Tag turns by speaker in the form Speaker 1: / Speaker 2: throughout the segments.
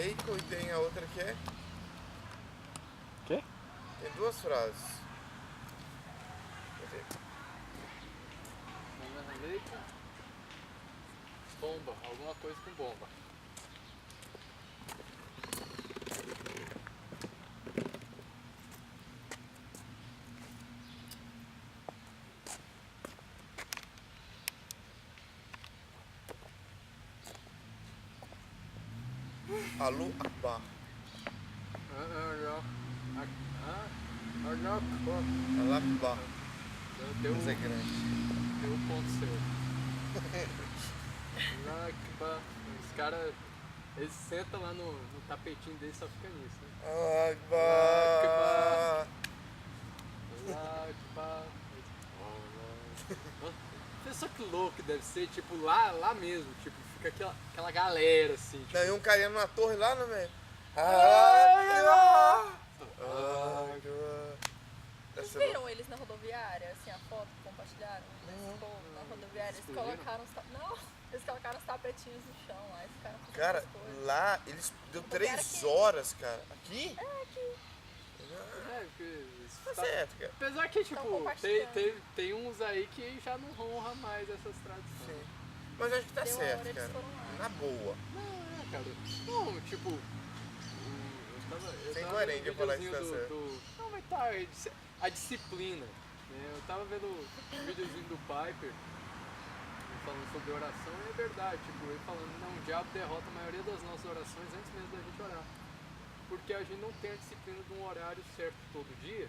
Speaker 1: Leico e tem a outra que é...
Speaker 2: Quê?
Speaker 1: Tem duas frases. Cadê?
Speaker 3: Banana leite. Bomba. Alguma coisa com bomba.
Speaker 1: Alô Akbar. Alô Akbar.
Speaker 3: Deu
Speaker 1: Mas é grande.
Speaker 3: o ponto certo. Os caras, eles sentam lá no tapetinho deles e só fica nisso, né?
Speaker 1: Alô Akbar.
Speaker 3: Pensa que louco deve ser, tipo, lá mesmo, tipo, fica aquela galera assim, tipo,
Speaker 1: Não, e um carinha numa torre lá, né, velho?
Speaker 4: Vocês viram eles na rodoviária, assim, a foto que compartilharam? Desse povo na rodoviária, eles colocaram os tapetinhos no chão lá e ficaram fazendo
Speaker 1: Cara,
Speaker 4: as coisas.
Speaker 1: lá eles deu
Speaker 4: Porque era
Speaker 1: 3
Speaker 4: aqui.
Speaker 1: horas, cara. Aqui?
Speaker 4: É, aqui.
Speaker 1: Tá certo, cara.
Speaker 3: Apesar que, tipo,
Speaker 4: compartilhando.
Speaker 3: tem uns aí que já não honram mais essas tradições.
Speaker 1: Sim. Mas acho que tá
Speaker 4: Deu a
Speaker 1: certo,
Speaker 4: hora, eles
Speaker 1: cara.
Speaker 4: foram lá.
Speaker 1: Na boa.
Speaker 3: Não, cara. Não, tipo. Eu
Speaker 1: Sem
Speaker 3: tava
Speaker 1: coerente
Speaker 3: vendo
Speaker 1: eu falar que tá
Speaker 3: videozinho
Speaker 1: certo.
Speaker 3: Não, mas tá, a disciplina. Né? Eu tava vendo o videozinho do Piper falando sobre oração e é verdade. Tipo, ele falando, não, o diabo derrota a maioria das nossas orações antes mesmo da gente orar. Porque a gente não tem a disciplina de um horário certo todo dia.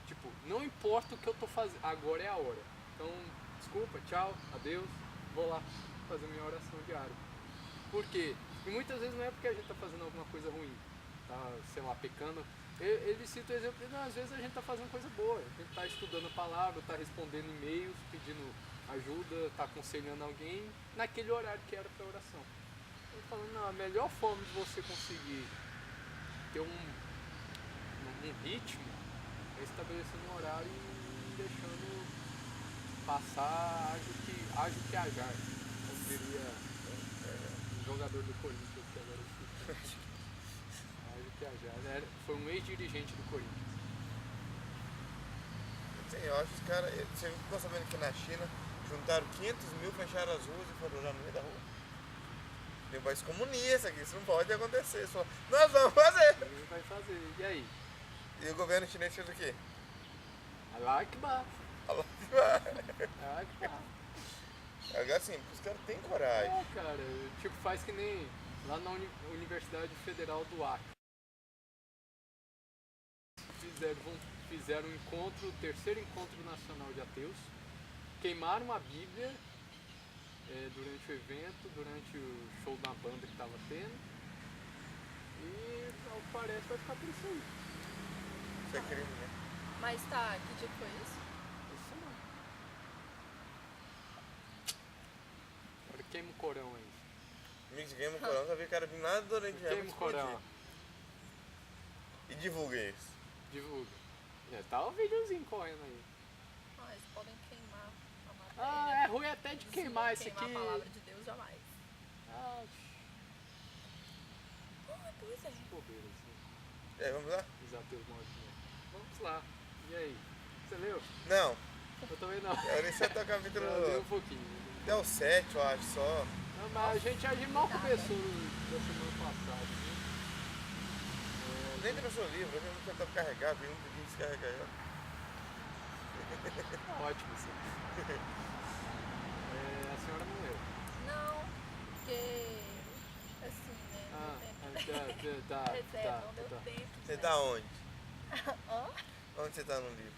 Speaker 3: Tipo, não importa o que eu tô fazendo, agora é a hora. Então, desculpa, tchau, adeus, vou lá fazer minha oração diária. Por quê? E muitas vezes não é porque a gente tá fazendo alguma coisa ruim, tá, sei lá, pecando. Ele cita o exemplo de, não, às vezes a gente tá fazendo coisa boa, a gente tá estudando a palavra, tá respondendo e-mails, pedindo ajuda, tá aconselhando alguém naquele horário que era pra oração. Ele falando, não, a melhor forma de você conseguir ter um ritmo é estabelecendo um horário e deixando passar, ágil que ajar, como diria o jogador do Corinthians que agora eu cito. Ágil que ajar, né? Foi um ex-dirigente do Corinthians.
Speaker 1: Sim, eu acho que os caras. Você ficou sabendo que na China juntaram 500 mil, fecharam as ruas e foram orar no meio da rua? Tem um país comunista aqui, isso não pode acontecer. Só, nós vamos fazer!
Speaker 3: Ele vai fazer, e aí?
Speaker 1: E o governo chinês fez o quê?
Speaker 3: Allah Akbar.
Speaker 1: Allah
Speaker 3: Allah Akbar.
Speaker 1: Agora sim, porque os caras têm coragem.
Speaker 3: É, cara, tipo, faz que nem lá na Universidade Federal do Acre. Fizeram um encontro, o terceiro encontro nacional de ateus. Queimaram a Bíblia durante o evento, durante o show da banda que tava tendo. E ao que parece vai ficar por isso aí.
Speaker 1: Isso é crime, né?
Speaker 4: Mas tá, que dia que foi isso?
Speaker 3: Isso não. Agora queima o Corão aí.
Speaker 1: Amigos, queima o Corão, só vi o cara vindo lá do Oriente Médio.
Speaker 3: Queima o Corão.
Speaker 1: E divulga isso.
Speaker 3: Divulga. Já tá o videozinho correndo aí.
Speaker 4: Ah, eles podem queimar a matéria.
Speaker 3: Ah, é ruim até de queimar isso aqui.
Speaker 4: Queimar a palavra de Deus jamais.
Speaker 3: Ah,
Speaker 4: Pois é.
Speaker 3: bobeira assim.
Speaker 1: Vamos lá?
Speaker 3: Os ateus malditos. Vamos lá. E aí? Você leu?
Speaker 1: Não,
Speaker 3: Eu também não.
Speaker 1: eu nem sei até o capítulo.
Speaker 3: Eu li um pouquinho.
Speaker 1: Até o 7, eu acho só.
Speaker 3: Não, mas a gente mal começou da semana passada. Né?
Speaker 1: Nem tem no seu livro, eu não tentava carregar, vi um pouquinho descarregar ela.
Speaker 3: Ótimo, sim. A senhora não leu.
Speaker 4: Não, porque assim, né? Não deu tempo.
Speaker 3: Tá.
Speaker 4: Não deu tempo.
Speaker 1: Você tá onde?
Speaker 4: Hã?
Speaker 1: Onde você tá no livro?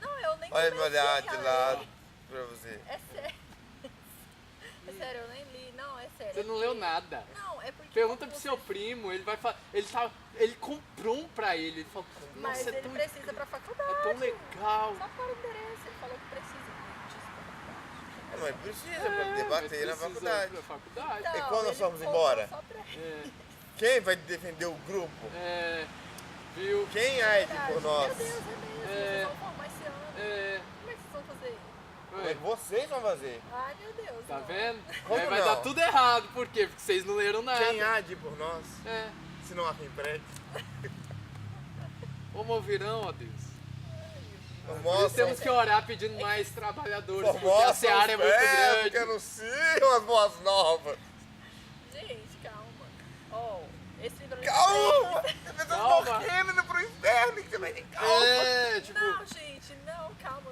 Speaker 4: Não, eu nem
Speaker 1: Olha ele
Speaker 4: comecei
Speaker 1: olhar
Speaker 4: a
Speaker 1: de
Speaker 4: ler.
Speaker 1: lado pra você.
Speaker 4: É sério. É sério, eu nem li. Não, é sério.
Speaker 3: Você não leu nada.
Speaker 4: Não, é porque.
Speaker 3: Pergunta
Speaker 4: como
Speaker 3: pro
Speaker 4: você-
Speaker 3: seu primo, ele vai falar. Ele comprou um pra ele. Ele falou,
Speaker 4: Mas
Speaker 3: nossa,
Speaker 4: ele
Speaker 3: é tão,
Speaker 4: precisa pra faculdade.
Speaker 3: é tão legal.
Speaker 4: Só para o endereço, ele falou que precisa disso pra faculdade.
Speaker 1: Mas precisa pra debater na faculdade.
Speaker 3: Na faculdade.
Speaker 4: Então,
Speaker 1: E quando nós
Speaker 4: ele
Speaker 1: vamos
Speaker 4: colocou
Speaker 1: embora?
Speaker 4: Só pra...
Speaker 3: É,
Speaker 1: Quem vai defender o grupo?
Speaker 3: viu?
Speaker 1: Quem há por nós?
Speaker 4: Meu Deus, é mesmo.
Speaker 3: É.
Speaker 4: Vocês vão formar esse ano.
Speaker 3: É,
Speaker 4: Como é que vocês vão fazer?
Speaker 1: Mas vocês vão fazer.
Speaker 4: Ai, meu Deus.
Speaker 3: tá
Speaker 4: não.
Speaker 3: vendo?
Speaker 1: Como
Speaker 3: Aí vai
Speaker 1: não?
Speaker 3: dar tudo errado. Por quê? Porque vocês não leram nada.
Speaker 1: Quem há de por nós?
Speaker 3: É,
Speaker 1: Se não há quem preste.
Speaker 3: Vamos ouvir não, ó Deus. Por isso
Speaker 1: Formosa.
Speaker 3: temos que orar pedindo mais trabalhadores, porque a
Speaker 1: Formosa.
Speaker 3: seara é muito grande.
Speaker 1: Que anunciam as boas novas.
Speaker 4: Gente, calma. Ó, esse livro
Speaker 1: Calma! As pessoas
Speaker 3: Calma.
Speaker 1: morrendo indo pro inferno. Que você vai ter calma.
Speaker 3: É, tipo,
Speaker 4: Não, gente, não, calma.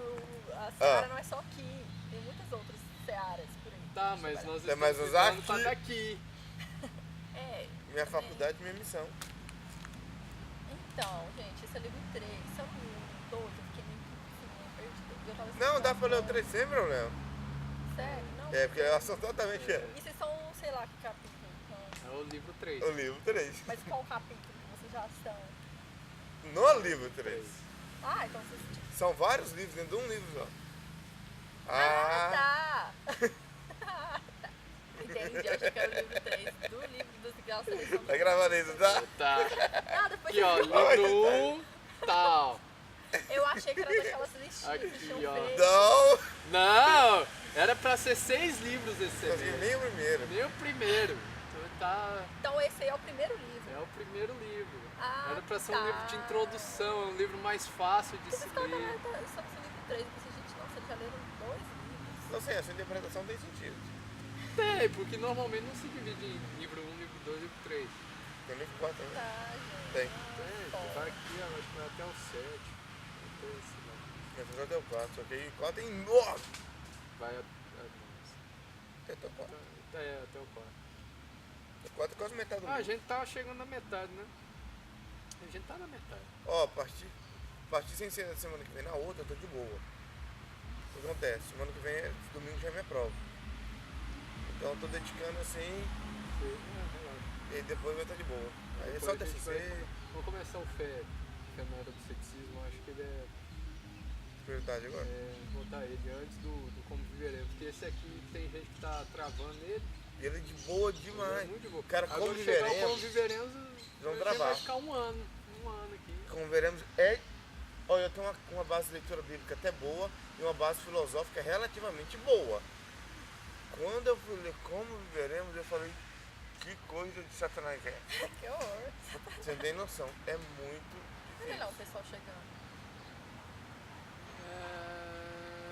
Speaker 4: A seara não é só aqui. Tem muitas outras searas por aí.
Speaker 3: tá, mas nós
Speaker 1: Tem mais
Speaker 3: estamos
Speaker 1: uns
Speaker 3: lidando com a
Speaker 1: aqui.
Speaker 3: daqui.
Speaker 4: É.
Speaker 1: Minha faculdade, minha missão.
Speaker 4: Então, gente, esse é o livro 3. Se eu não me engano, 12, eu fiquei meio perdida. Eu tava
Speaker 1: Não, dá pra ler o
Speaker 4: estudando.
Speaker 1: 3 sem problema.
Speaker 4: Sério? Não.
Speaker 1: É, porque elas são totalmente
Speaker 4: Isso são, sei lá, que capítulo. Então.
Speaker 3: É o livro 3.
Speaker 1: o livro 3.
Speaker 4: Mas qual capítulo que vocês já estão?
Speaker 1: No livro 3.
Speaker 4: Ah, então vocês.
Speaker 1: São vários livros dentro de um livro só.
Speaker 4: Ah, tá! Tá. Entendi, eu achei que era o livro 3 do livro dos Graças a Deus.
Speaker 1: Tá gravando isso, tá?
Speaker 3: Tá.
Speaker 4: Ah, depois
Speaker 3: Aqui, ó,
Speaker 4: eu,
Speaker 3: livro 1, tal.
Speaker 4: eu achei que era daquelas listinhas
Speaker 3: Aqui,
Speaker 4: que tinham
Speaker 3: ó.
Speaker 4: feito.
Speaker 1: Não!
Speaker 3: Não, era pra ser 6 livros esse
Speaker 1: Consegui
Speaker 3: semestre.
Speaker 1: nem o primeiro.
Speaker 3: Nem o primeiro. Então tá.
Speaker 4: Então esse aí é o primeiro livro.
Speaker 3: É o primeiro livro.
Speaker 4: Ah,
Speaker 3: Era pra ser
Speaker 4: tá.
Speaker 3: um livro de introdução, um livro mais fácil de
Speaker 4: Por que
Speaker 3: se
Speaker 4: vocês colocaram
Speaker 3: ler.
Speaker 4: estamos no livro 3? Eu pensei, gente, nossa, eles já leram 2 livros.
Speaker 1: Então, assim, a sua interpretação tem sentido.
Speaker 3: Tem, porque normalmente não se divide em livro 1, livro 2, livro 3.
Speaker 1: Tem livro 4 também.
Speaker 4: Tá, gente.
Speaker 1: Tem.
Speaker 3: Tem,
Speaker 4: Bom.
Speaker 3: vai aqui, ó, acho que vai até o 7. Até esse lá.
Speaker 1: Minha só deu 4, só que aí 4 tem 9.
Speaker 3: Vai
Speaker 1: Até o 4.
Speaker 3: até o 4.
Speaker 1: O 4 é quase metade do
Speaker 3: Ah, a
Speaker 1: livro.
Speaker 3: gente tava chegando na metade, né? A gente tá na metade.
Speaker 1: Ó, a partir sem ser da semana que vem, na outra eu tô de boa. O que acontece? Semana que vem, domingo já é minha prova. Então eu tô dedicando assim, e aí depois vai estar de boa. Aí é
Speaker 3: Depois
Speaker 1: só
Speaker 3: a gente
Speaker 1: TCC,
Speaker 3: Vamos começar o Fé, que é na era do ceticismo, acho que ele
Speaker 1: prioridade agora.
Speaker 3: botar ele antes do Como Viveremos, porque esse aqui tem gente que tá travando ele.
Speaker 1: E ele é de boa
Speaker 3: Ele é
Speaker 1: demais.
Speaker 3: muito de boa.
Speaker 1: Cara,
Speaker 3: Agora
Speaker 1: Como
Speaker 3: chegar o Como
Speaker 1: Viveremos,
Speaker 3: Viveremos,
Speaker 1: vamos
Speaker 3: a gente
Speaker 1: travar.
Speaker 3: vai ficar um ano aqui.
Speaker 1: Como veremos, é. Olha, eu tenho uma base de leitura bíblica até boa e uma base filosófica relativamente boa. Quando eu fui ler Como Viveremos, eu falei, que coisa de Satanás é.
Speaker 4: Que horror.
Speaker 1: Você não tem noção, é muito
Speaker 4: Olha lá
Speaker 1: difícil.
Speaker 4: o pessoal chegando.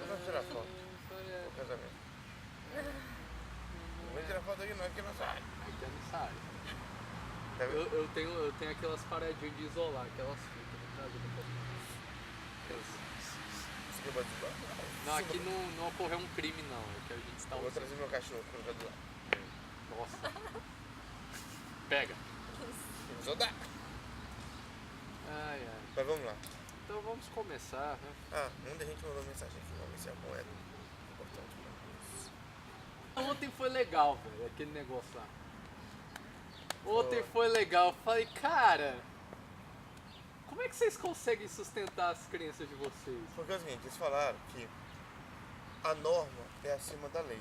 Speaker 1: Vamos tirar foto. O casamento. Não vem tirar foto aqui não, aqui não sai.
Speaker 3: Aqui é no sai.
Speaker 1: Tá vendo?
Speaker 3: Eu tenho aquelas paradinhas de isolar, aquelas fitas. Vou trazer daqui a pouco.
Speaker 1: Isso aqui vai desbar.
Speaker 3: Não, aqui não ocorreu um crime não, é que a gente está
Speaker 1: Eu vou
Speaker 3: usando.
Speaker 1: trazer meu cachorro, colocar do lado.
Speaker 3: Nossa. Pega.
Speaker 1: Só dá.
Speaker 3: Ai, ai.
Speaker 1: Mas vamos lá.
Speaker 3: Então vamos começar, né?
Speaker 1: Ah, muita gente mandou mensagem aqui, vamos ver se é moeda. Importante pra
Speaker 3: Ontem foi legal, velho, aquele negócio lá. Ontem
Speaker 1: Foi.
Speaker 3: foi legal. Eu falei, cara, como é que vocês conseguem sustentar as crenças de vocês?
Speaker 1: Porque é o seguinte, eles falaram que a norma é acima da lei.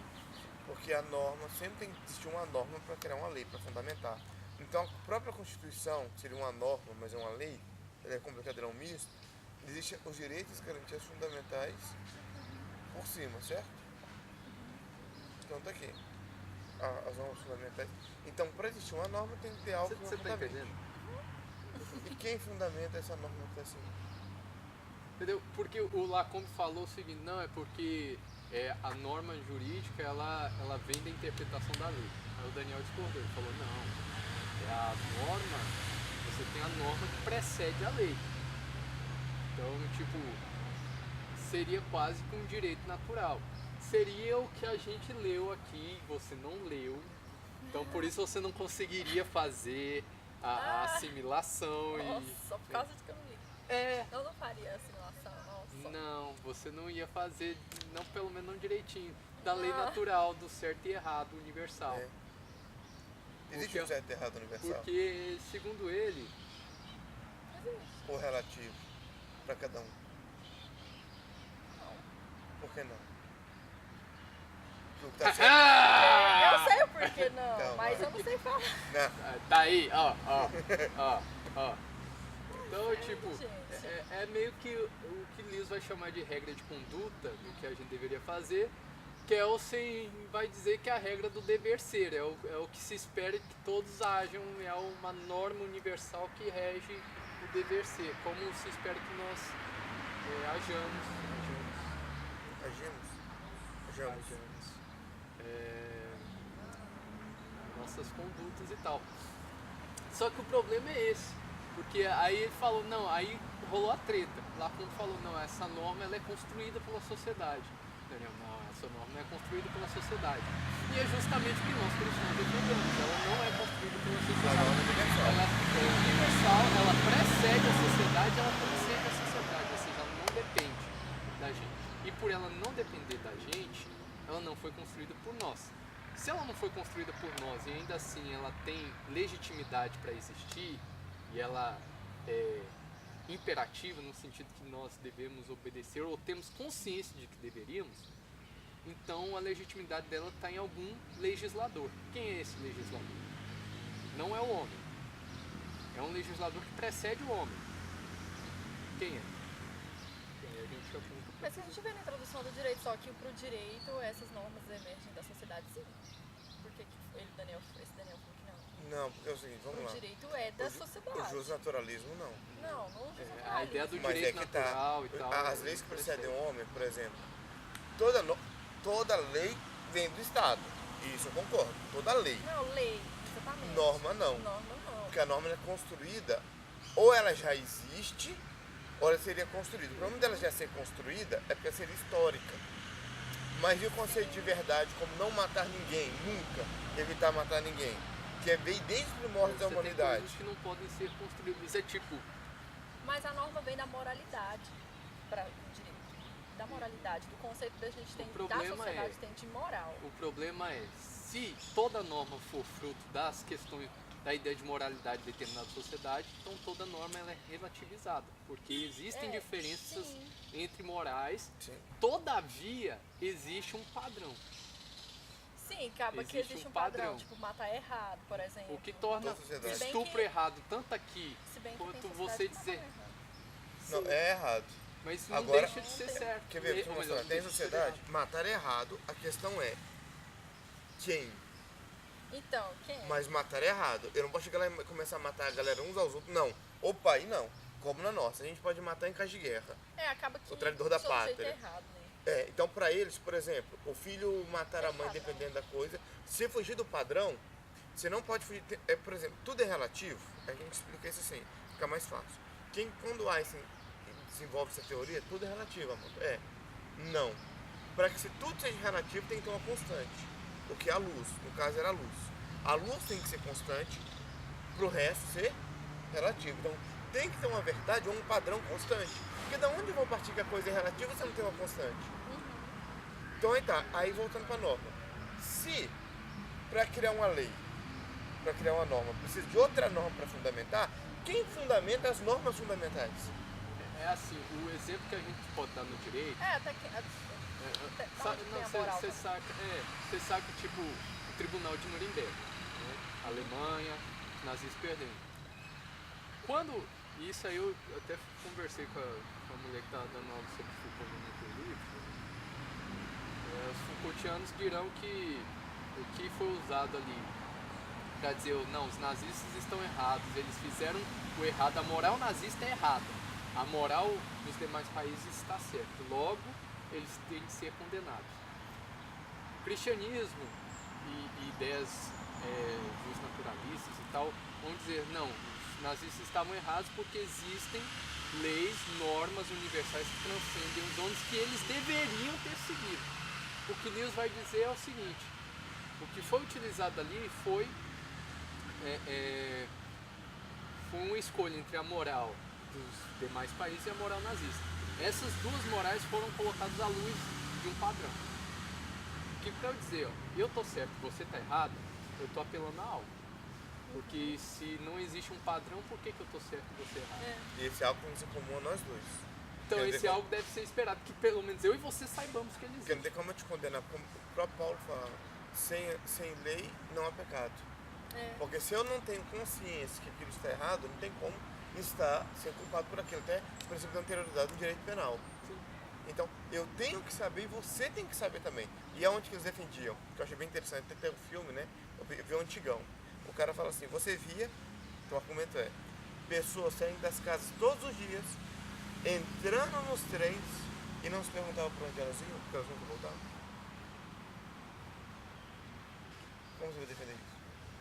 Speaker 1: Porque a norma, sempre tem que existir uma norma para criar uma lei, para fundamentar. Então a própria Constituição, que seria uma norma, mas é uma lei, ela é complicadão misto, existem os direitos e garantias fundamentais por cima, certo? Então tá aqui. As normas fundamentais. Então, para existir uma norma, tem que ter algo que
Speaker 3: Você tá
Speaker 1: fundamente.
Speaker 3: entendendo?
Speaker 1: E quem fundamenta essa norma que está acima?
Speaker 3: Entendeu? Porque o Lacombe falou o seguinte, não, é porque a norma jurídica ela vem da interpretação da lei. Aí o Daniel discordou, ele falou, não, é a norma, você tem a norma que precede a lei. Então, tipo, seria quase que um direito natural. Seria o que a gente leu aqui, você não leu. Então por isso você não conseguiria fazer a assimilação
Speaker 4: Nossa,
Speaker 3: e.
Speaker 4: só por causa de que eu não li.
Speaker 3: É.
Speaker 4: Eu não faria assimilação, nossa.
Speaker 3: Não, você não ia fazer, não pelo menos não direitinho, da lei
Speaker 4: Ah.
Speaker 3: natural do certo e errado universal.
Speaker 1: É. Existe
Speaker 3: Porque-
Speaker 1: um certo e errado universal?
Speaker 3: Porque, segundo ele,
Speaker 1: Ou relativo? Para cada um? Por que não? Tu tá certo?
Speaker 3: Ah!
Speaker 4: Eu sei o porquê não,
Speaker 1: Então,
Speaker 4: mas
Speaker 1: vai.
Speaker 4: eu não sei falar.
Speaker 1: Não.
Speaker 3: Tá aí, ó. Então, tipo,
Speaker 4: Gente.
Speaker 3: é meio que o que Lewis vai chamar de regra de conduta, do que a gente deveria fazer, Kelsen vai dizer que é a regra do dever ser, é o que se espera que todos ajam, é uma norma universal que rege o dever ser, como se espera que nós ajamos. Nossas condutas e tal. Só que o problema é esse, porque aí ele falou, não, aí rolou a treta. Lacan falou, não, essa norma ela é construída pela sociedade. Daniel, não, essa norma não é construída pela sociedade. E é justamente o que nós cristãos defendemos, ela não é construída pela sociedade. Ela é universal, ela precede a sociedade, ela transcende a sociedade, ou seja, ela não depende da gente. E por ela não depender da gente, ela não foi construída por nós. Se ela não foi construída por nós e ainda assim ela tem legitimidade para existir e ela é imperativa no sentido que nós devemos obedecer ou temos consciência de que deveríamos, então a legitimidade dela está em algum legislador. Quem é esse legislador? Não é o homem. É um legislador que precede o homem. Quem é? A gente aponta.
Speaker 4: Mas se a gente vê na introdução do direito, só que pro direito essas normas emergem da sociedade, sim. Por que esse Daniel falou que não?
Speaker 1: Não, porque é o seguinte, vamos lá.
Speaker 4: O direito é da sociedade.
Speaker 1: O justnaturalismo não.
Speaker 4: Não o justnaturalismo.
Speaker 3: A ideia do
Speaker 1: Mas
Speaker 3: direito
Speaker 1: é que tá.
Speaker 3: natural e tal.
Speaker 1: As leis que precedem o homem, por exemplo, toda lei vem do Estado. Isso eu concordo. Toda lei.
Speaker 4: Não, lei, exatamente.
Speaker 1: Norma não.
Speaker 4: Norma não.
Speaker 1: Porque a norma é construída, ou ela já existe, ou ela seria construída. O problema dela já ser construída é porque ela seria histórica. Mas e o conceito de verdade, como não matar ninguém, nunca evitar matar ninguém? Que veio desde os primórdios da humanidade.
Speaker 3: Tem coisas que não podem ser construídas. Isso é tipo...
Speaker 4: Mas a norma vem da moralidade para o direito. Da moralidade, do conceito da gente tem, da sociedade tem de moral.
Speaker 3: O problema é, se toda norma for fruto das questões da ideia de moralidade de determinada sociedade, então toda norma ela é relativizada, porque existem diferenças entre morais, todavia existe um padrão.
Speaker 4: Sim, acaba que existe um padrão, tipo matar é errado, por exemplo.
Speaker 3: O que torna estupro errado tanto aqui quanto você dizer...
Speaker 1: Não, é errado.
Speaker 3: Mas não
Speaker 1: agora,
Speaker 3: deixa de ser certo.
Speaker 1: Quer ver, tem sociedade, matar é errado, a questão é quem?
Speaker 4: Então, quem é?
Speaker 1: Mas matar é errado. Eu não posso chegar lá e começar a matar a galera uns aos outros, não. Opa, aí não. Como na nossa. A gente pode matar em caso de guerra.
Speaker 4: Acaba que
Speaker 1: o traidor da pátria.
Speaker 4: É errado, né?
Speaker 1: Então pra eles, por exemplo, o filho matar a mãe dependendo da coisa, se fugir do padrão, você não pode fugir. Por exemplo, tudo é relativo. A gente explica isso assim, fica mais fácil. Quando Einstein desenvolve essa teoria, tudo é relativo, amor. Não. Para que se tudo seja relativo, tem que ter uma constante. O que é a luz, no caso era a luz. A luz tem que ser constante, pro resto ser relativo. Então tem que ter uma verdade ou um padrão constante. Porque da onde eu vou partir que a coisa é relativa se você não tem uma constante? Então aí tá, aí voltando para a norma. Se para criar uma lei, para criar uma norma, precisa de outra norma para fundamentar, quem fundamenta as normas fundamentais?
Speaker 3: É assim, o exemplo que a gente pode dar no direito...
Speaker 4: até que...
Speaker 3: Você saca, tipo, o Tribunal de Nuremberg, né? Alemanha, nazistas perdendo. Quando, isso aí eu até conversei com a mulher que estava dando aula sobre Foucault no meu livro, os Foucaultianos dirão que o que foi usado ali para dizer, não, os nazistas estão errados, eles fizeram o errado, a moral nazista é errada, a moral dos demais países está certa, logo eles têm que ser condenados. O cristianismo e ideias justnaturalistas e tal vão dizer, não, os nazistas estavam errados porque existem leis, normas universais que transcendem os homens que eles deveriam ter seguido. O que Lewis vai dizer é o seguinte, o que foi utilizado ali foi uma escolha entre a moral dos demais países e a moral nazista. Essas duas morais foram colocadas à luz de um padrão. Que para eu dizer, eu tô certo, você tá errado, eu tô apelando a algo. Porque se não existe um padrão, por que eu tô certo e você errado?
Speaker 1: E esse algo nos comum a nós dois.
Speaker 3: Então esse algo deve ser esperado, que pelo menos eu e você saibamos que ele existe.
Speaker 1: Porque não tem como eu te condenar, como o próprio Paulo fala, sem lei não há pecado. Porque se eu não tenho consciência que aquilo está errado, não tem como estar ser culpado por aquilo. Até o princípio da anterioridade do direito penal.
Speaker 3: Sim.
Speaker 1: Então, eu tenho que saber e você tem que saber também. E é onde que eles defendiam, que eu achei bem interessante, tem um filme, né? Eu vi um antigão. O cara fala assim, você via, o argumento é, pessoas saindo das casas todos os dias, entrando nos trens e não se perguntavam por onde elas iam, porque elas nunca voltavam. Como você vai defender isso?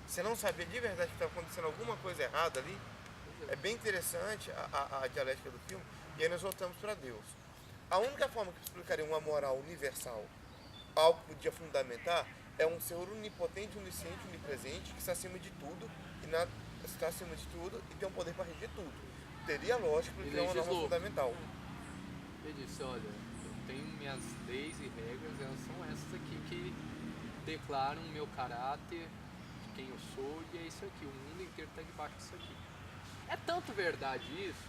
Speaker 1: Você não sabia de verdade que estava acontecendo alguma coisa errada ali? É bem interessante a dialética do filme. E aí nós voltamos para Deus. A única forma que explicaria uma moral universal, algo que podia fundamentar, é um ser onipotente, onisciente, onipresente, que está acima de tudo, está acima de tudo e tem um poder para reger tudo. Teria lógica porque é uma norma fundamental.
Speaker 3: Ele disse, olha, eu tenho minhas leis e regras, elas são essas aqui que declaram o meu caráter, de quem eu sou, e é isso aqui, o mundo inteiro está debaixo disso aqui. É tanto verdade isso,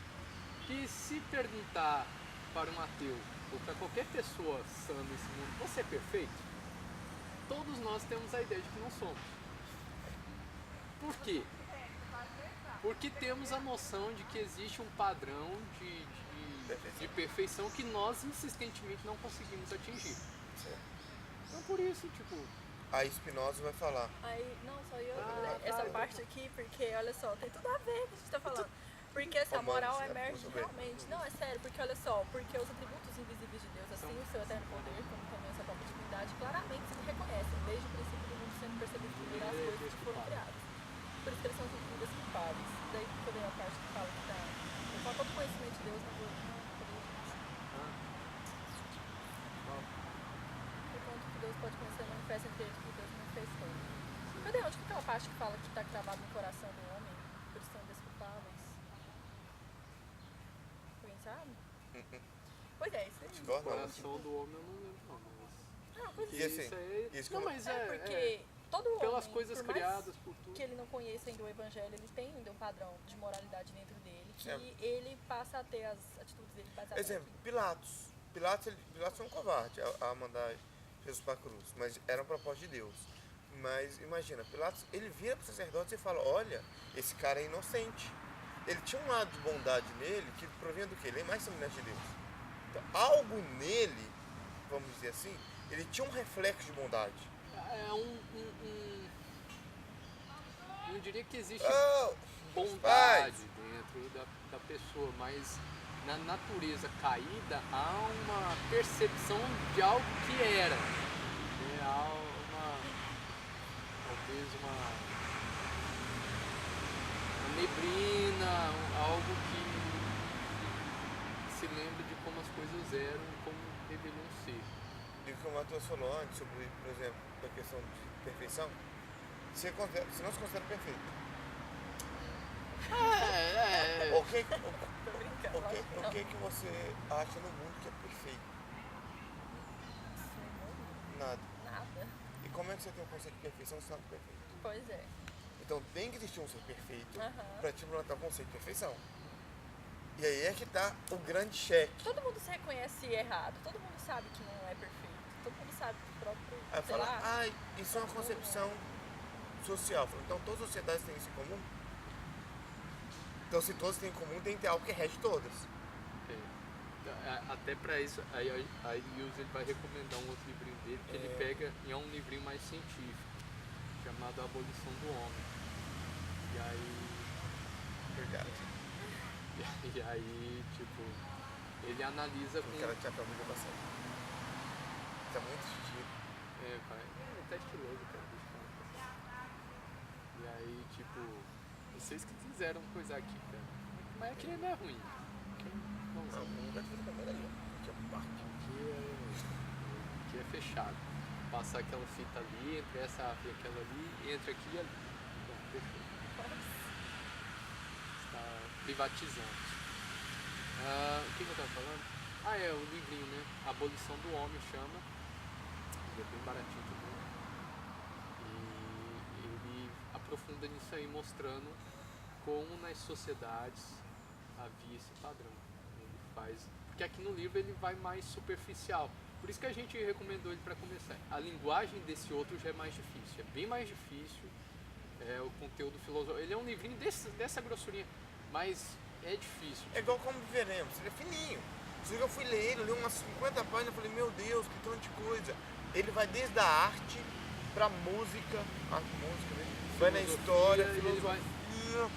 Speaker 3: que se perguntar para um ateu, ou para qualquer pessoa sã nesse mundo, você é perfeito? Todos nós temos a ideia de que não somos. Por quê? Porque temos a noção de que existe um padrão de perfeição que nós insistentemente não conseguimos atingir. Então por isso, tipo...
Speaker 1: Aí Spinoza vai falar.
Speaker 4: Aí, não, só eu essa parte aqui, porque olha só, tem tudo a ver com o que a gente tá falando. Porque essa moral emerge realmente. Não, é sério, porque olha só, porque os atributos invisíveis de Deus, assim o seu eterno poder, como também a sua própria divindade, claramente se reconhecem desde o princípio do mundo sendo percebido primeiro as coisas que foram criadas. Por isso que eles são sentidos culpáveis. Daí que eu dei a parte que fala que tá. Eu falo todo conhecimento de Deus na boa. Por conta que Deus pode conhecer, manifesta entre eles que Deus manifestou. Cadê? Onde que aquela parte que fala que está cravado no coração do homem? Por isso são desculpáveis. Alguém sabe? Pois é, isso aí.
Speaker 3: O coração do homem eu não lembro não, mas...
Speaker 4: Ah, pois
Speaker 1: E
Speaker 4: é.
Speaker 1: assim,
Speaker 3: Isso aí...
Speaker 1: isso
Speaker 3: Não,
Speaker 1: como-
Speaker 3: mas
Speaker 4: Porque todo homem,
Speaker 3: pelas coisas
Speaker 4: por mais
Speaker 3: criadas, por tudo.
Speaker 4: que ele não conheça ainda o evangelho, ele tem ainda um padrão de moralidade dentro dele, que
Speaker 1: Certo.
Speaker 4: ele passa a ter as atitudes dele baseadas
Speaker 1: Exemplo,
Speaker 4: naquilo.
Speaker 1: Pilatos foi um covarde a mandar Jesus para a cruz, mas era uma proposta de Deus. Mas imagina, Pilatos, ele vira para os sacerdotes e fala, olha, esse cara é inocente. Ele tinha um lado de bondade nele que provinha do quê? Ele é mais semelhante de Deus. Então, algo nele, vamos dizer assim, ele tinha um reflexo de bondade.
Speaker 3: É eu diria que existe
Speaker 1: Oh,
Speaker 3: bondade dentro da pessoa, mas na natureza caída há uma percepção de algo que era. Há talvez uma neblina, algo que se lembra de como as coisas eram e como deveriam ser.
Speaker 1: E como o Matheus falou antes, sobre, por exemplo, a questão de perfeição, você não se considera perfeito. O que,
Speaker 4: Tô brincando, lógico que
Speaker 1: o
Speaker 4: não.
Speaker 1: que você acha no mundo que é perfeito? Nada.
Speaker 4: Nada.
Speaker 1: E como é que você tem um conceito de perfeição se não é perfeito?
Speaker 4: Pois é.
Speaker 1: Então tem que existir um ser perfeito
Speaker 4: Aham.
Speaker 1: para te implantar o conceito de perfeição. E aí é que tá o grande cheque.
Speaker 4: Todo mundo se reconhece errado, todo mundo sabe que não é perfeito, todo mundo sabe que o próprio,
Speaker 1: Aí
Speaker 4: sei
Speaker 1: fala,
Speaker 4: lá,
Speaker 1: ai, isso é uma concepção social. Então todas as sociedades têm isso em comum? Então se todas têm em comum, tem que ter algo que rege todas.
Speaker 3: Até para isso, aí Lewis ele vai recomendar um outro livrinho dele que ele pega e é um livrinho mais científico, chamado A Abolição do Homem. E aí,
Speaker 1: Verdade.
Speaker 3: e aí tipo, ele analisa
Speaker 1: O
Speaker 3: com...
Speaker 1: cara tinha pra muito bastante. Tá muito estilo.
Speaker 3: Tá estiloso, cara. E aí, tipo, vocês que fizeram coisa aqui, cara. Mas aqui não é ruim. Vamos
Speaker 1: Não,
Speaker 3: lá.
Speaker 1: não vai fazer câmera ali. Aqui é um parque.
Speaker 3: Aqui é fechado. Passar aquela fita ali, entre essa árvore e aquela ali, entre aqui e ali. Pronto, perfeito. Está privatizando. O que eu estava falando? É o livrinho, né? Abolição do Homem chama. Ele é bem baratinho também. E ele aprofunda nisso aí, mostrando como nas sociedades havia esse padrão. Ele faz... Porque aqui no livro ele vai mais superficial. Por isso que a gente recomendou ele para começar. A linguagem desse outro já é mais difícil. É bem mais difícil. O conteúdo filosófico. Ele é um livrinho dessa grossurinha. Mas é difícil.
Speaker 1: É igual como viveremos, ele é fininho. Só que eu fui ler ele, li umas 50 páginas, eu falei, meu Deus, que tanto de coisa. Ele vai desde a arte pra música, vai na história,
Speaker 3: e ele vai-
Speaker 1: filosofia.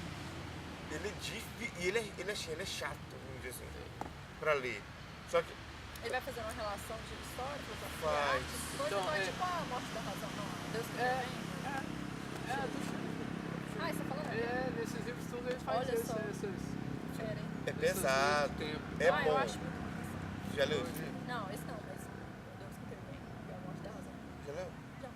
Speaker 1: Ele é difícil, e ele é chato, vamos dizer assim, pra ler. Só que
Speaker 4: Ele vai fazer uma relação de história, filosofia,
Speaker 1: Faz.
Speaker 4: arte, coisa
Speaker 3: Então,
Speaker 4: não é
Speaker 3: é.
Speaker 4: tipo a morte da razão, não. Deus que
Speaker 3: É,
Speaker 4: vem.
Speaker 3: do Chico.
Speaker 4: Ah, você tá falando?
Speaker 3: Nesses livros todos ele faz
Speaker 4: Olha só.
Speaker 3: essas
Speaker 4: Fera, hein?
Speaker 1: é pesado,
Speaker 3: tempo.
Speaker 1: é
Speaker 4: Ah, eu
Speaker 1: bom.
Speaker 4: acho muito interessante.
Speaker 1: Já leu esse livro?
Speaker 4: Não, esse não, mas Deus que intervém e a morte da razão.
Speaker 1: Já leu?
Speaker 4: Não.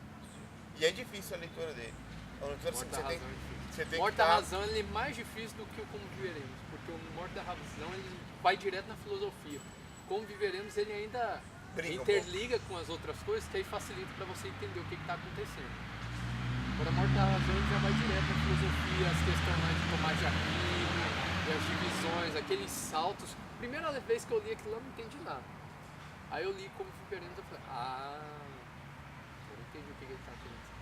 Speaker 1: E é difícil a leitura dele. É uma leitura assim,
Speaker 3: Morte
Speaker 1: que
Speaker 3: da
Speaker 1: você tem,
Speaker 3: razão é difícil.
Speaker 1: você tem
Speaker 3: Morte
Speaker 1: que
Speaker 3: da
Speaker 1: estar...
Speaker 3: razão ele é mais difícil do que o Como Viveremos, porque o Morte da razão ele vai direto na filosofia. Como Viveremos ele ainda
Speaker 1: Briga um
Speaker 3: interliga com as outras coisas, que aí facilita para você entender o que está acontecendo. Agora a Morte da razão ele já vai direto na filosofia, as questões lá de Tomás de Aquino, e as divisões, aqueles saltos. Primeira vez que eu li aquilo eu não entendi nada. Aí eu li Como Viveremos e falei, eu não entendi o que ele está querendo dizer.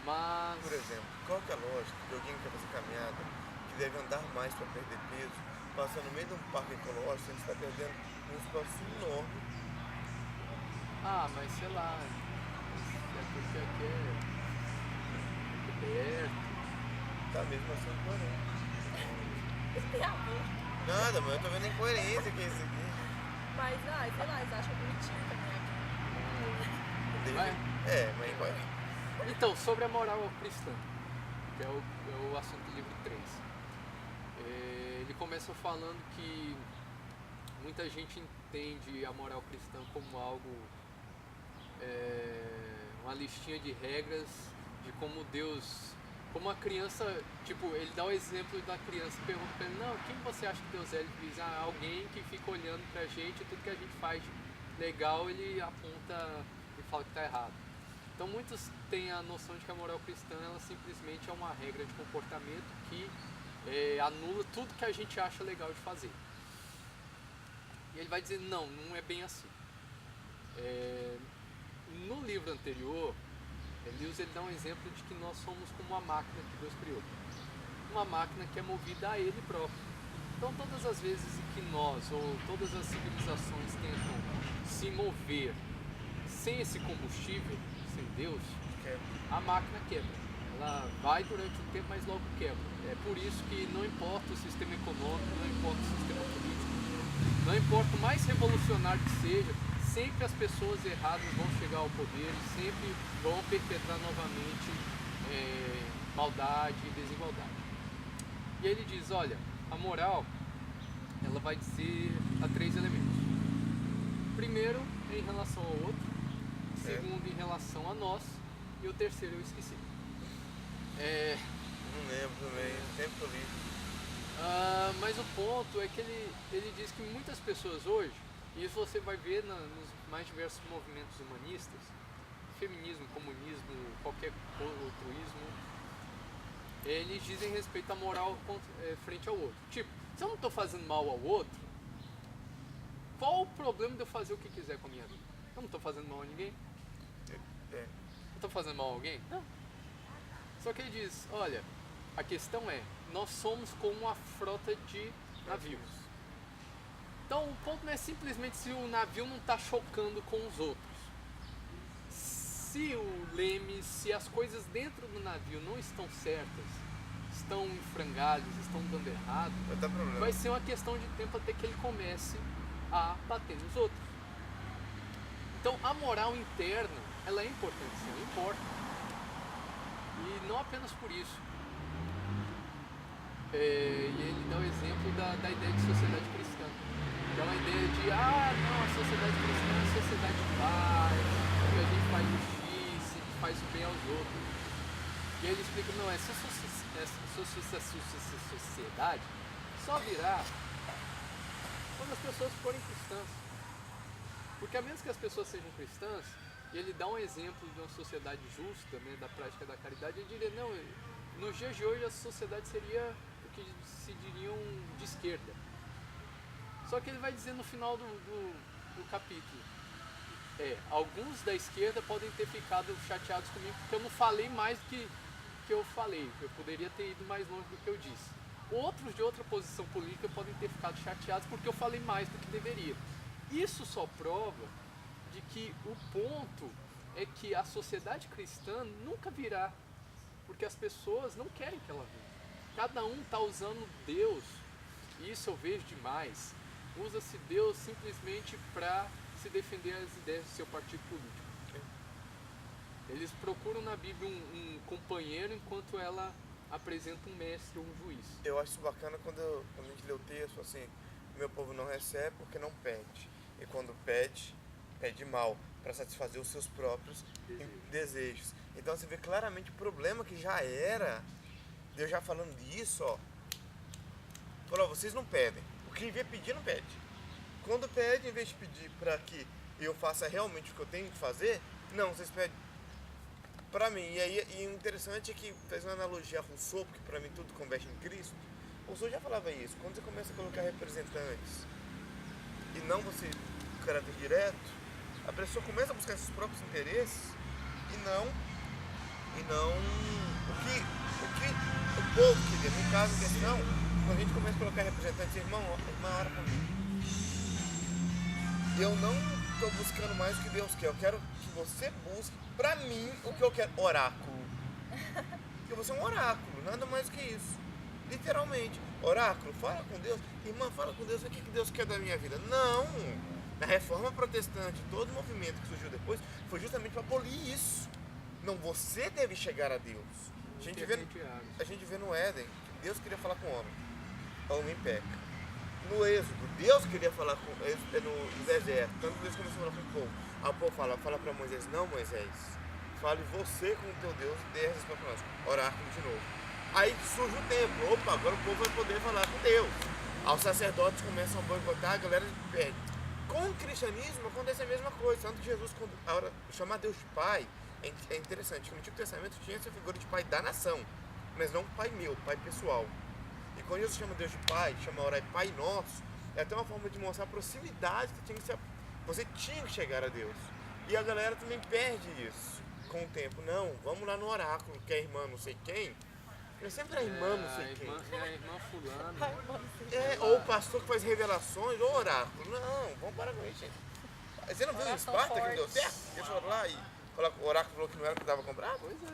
Speaker 3: Mas...
Speaker 1: Por exemplo, qual que é a lógica de alguém que quer fazer caminhada, que deve andar mais para perder peso, passa no meio de um parque ecológico, ele está perdendo um espaço enorme.
Speaker 3: mas sei lá, é porque aqui é perto.
Speaker 1: Tá mesmo assim incoerente.
Speaker 4: Isso tem a ver.
Speaker 1: Nada, mas eu tô vendo a incoerência que é isso aqui.
Speaker 4: Mas, sei lá, eles acham bonitinho também aqui.
Speaker 3: Vai.
Speaker 1: Mas é incoerente.
Speaker 3: Então, sobre a moral cristã, que é o assunto do livro 3. Ele começa falando que muita gente entende a moral cristã como algo, uma listinha de regras de como Deus, como a criança, tipo, ele dá o exemplo da criança, pergunta pra ele, não, quem você acha que Deus é? Ele diz, alguém que fica olhando pra gente, tudo que a gente faz de legal, ele aponta e fala que tá errado. Então muitos têm a noção de que a moral cristã ela simplesmente é uma regra de comportamento que anula tudo que a gente acha legal de fazer. E ele vai dizer, não é bem assim. No livro anterior, Lewis ele dá um exemplo de que nós somos como uma máquina que Deus criou. Uma máquina que é movida a Ele próprio. Então todas as vezes em que nós ou todas as civilizações tentam se mover sem esse combustível, sem Deus, a máquina quebra. Ela vai durante um tempo, mas logo quebra. É por isso que não importa o sistema econômico, não importa o sistema político, não importa o mais revolucionário que seja, sempre as pessoas erradas vão chegar ao poder e sempre vão perpetrar novamente maldade e desigualdade. E ele diz, olha, a moral, ela vai dizer a 3 elementos. Primeiro, em relação ao outro. Segundo, em relação a nós. E o terceiro eu esqueci.
Speaker 1: Não lembro também, tempo que eu li.
Speaker 3: Mas o ponto é que ele diz que muitas pessoas hoje, e isso você vai ver nos mais diversos movimentos humanistas, feminismo, comunismo, qualquer outro ismo, eles dizem respeito à moral frente ao outro. Tipo, se eu não estou fazendo mal ao outro, qual o problema de eu fazer o que quiser com a minha vida? Eu não estou fazendo mal a ninguém?
Speaker 1: É.
Speaker 3: Estou fazendo mal a alguém? Não. Só que ele diz, olha, a questão é, nós somos como uma frota de navios. Então o ponto não é simplesmente se o navio não está chocando com os outros. Se o leme, se as coisas dentro do navio não estão certas, estão em frangalhos, estão dando errado,
Speaker 1: Vai dar problema.
Speaker 3: vai ser uma questão de tempo até que ele comece a bater nos outros. Então a moral interna, ela é importante, sim, ela importa. E não apenas por isso. E ele dá o exemplo da ideia de sociedade cristã. Dá uma ideia de, não, a sociedade cristã é a sociedade de paz, que a gente faz justiça, que faz o bem aos outros. E aí ele explica, não, essa sociedade só virá quando as pessoas forem cristãs. Porque a menos que as pessoas sejam cristãs, e ele dá um exemplo de uma sociedade justa, né, da prática da caridade, ele diria, não, nos dias de hoje a sociedade seria o que se diriam de esquerda. Só que ele vai dizer no final do capítulo, alguns da esquerda podem ter ficado chateados comigo porque eu não falei mais do que eu falei, eu poderia ter ido mais longe do que eu disse. outros de outra posição política podem ter ficado chateados porque eu falei mais do que deveria. Isso só prova de que o ponto é que a sociedade cristã nunca virá, porque as pessoas não querem que ela venha. Cada um está usando Deus, e isso eu vejo demais, usa-se Deus simplesmente para se defender as ideias do seu partido político. Eles procuram na Bíblia um companheiro enquanto ela apresenta um mestre ou um juiz.
Speaker 1: Eu acho isso bacana quando a gente lê o texto, assim, meu povo não recebe porque não pede. E quando pede, pede mal, para satisfazer os seus próprios desejos. Então você vê claramente o problema que já era, Deus já falando disso, ó. Falou, vocês não pedem. O que devia pedir, não pede. Quando pede, em vez de pedir para que eu faça realmente o que eu tenho que fazer, não, vocês pedem para mim. E o interessante é que fez uma analogia a Rousseau, porque para mim tudo converge em Cristo. Rousseau já falava isso. Quando você começa a colocar representantes e não você o caráter direto, a pessoa começa a buscar seus próprios interesses e não o que o povo queria. No caso em questão, quando a gente começa a colocar representantes, irmã, ora comigo. Eu não estou buscando mais o que Deus quer. Eu quero que você busque pra mim o que eu quero. Oráculo. Porque você é um oráculo, nada mais do que isso. Literalmente. Oráculo, fala com Deus. Irmã, fala com Deus, o que Deus quer da minha vida? Não. Na Reforma Protestante, todo o movimento que surgiu depois foi justamente para abolir isso. Não, você deve chegar a Deus. A gente vê no Éden que Deus queria falar com o homem. O homem peca. No Êxodo, Deus queria falar com no deserto. Tanto Deus começou a falar com o povo. Aí o povo fala para Moisés, não, Moisés, fale você com o teu Deus e dê a resposta para nós. Oráculo de novo. Aí surge o templo. Opa, agora o povo vai poder falar com Deus. Aí os sacerdotes começam a boicotar, a galera pede. Com o cristianismo acontece a mesma coisa. Tanto Jesus, quando a hora de chamar Deus de Pai, é interessante que no Antigo Testamento tinha essa figura de Pai da nação, mas não Pai meu, Pai pessoal. E quando Jesus chama Deus de Pai, chama a orar Pai Nosso, é até uma forma de mostrar a proximidade que você tinha que chegar a Deus. E a galera também perde isso com o tempo. Não, vamos lá no oráculo, que é a irmã não sei quem. Eu sempre a irmã não sei quem.
Speaker 3: É a irmã fulana.
Speaker 1: Ou o pastor que faz revelações, ou oráculo. Não, vamos parar com isso, gente. Você não viu em Esparta que não deu certo? Eles foram lá e o oráculo falou que não era o que estava comprado?
Speaker 3: Pois é.